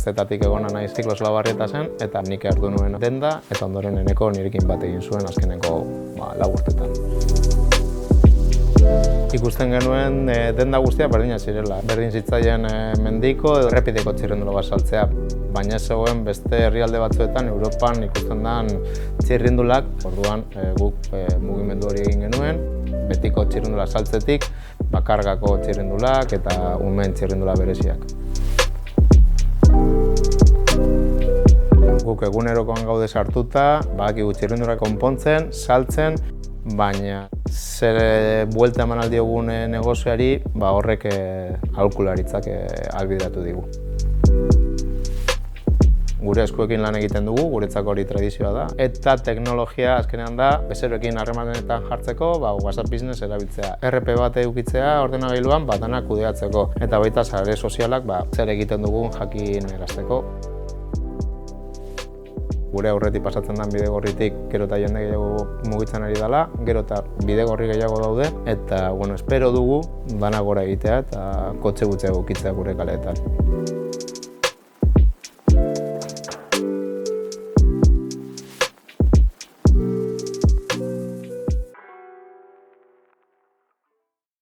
gaztetatik egona naiz Zikloz Olabarrieta zen, eta nik hartu nuen denda, eta ondoren eneko nirekin bat egin zuen azkeneko 4 urtetan. Ikusten genuen denda guztia berdina zirela. Berdin zitzaien mendiko edo errepideko txirrindula bat saltzea. Baina ez zegoen beste herrialde batzuetan Europan ikusten den txirrindulak. Orduan guk mugimendu hori egin genuen, betiko txirrindula saltzetik, bakargako txirrindulak eta umeen txirrindula bereziak. Guk egunerokoan gaude sartuta, badakigu txirrindulak konpontzen, saltzen, baina zer buelta eman aldiogun negozioari, horrek aholkularitzak ahalbideratu digu. Gure eskuekin lan egiten dugu, guretzako hori tradizioa da. Eta teknologia azkenean da, bezeroekin harremanetan jartzeko, WhatsApp Business erabiltzea. RP bat edukitzea ordenagailuan danak kudeatzeko. Eta baita sare sozialak zer egiten dugun jakin erazteko. Gure aurretik pasatzen den bidegorritik gero eta jende gehiago mugitzen ari dela, gero eta bidegorri gehiago daude, eta espero dugu dana gora egitea eta kotxe gutxiago ukitzea gure kaleetan.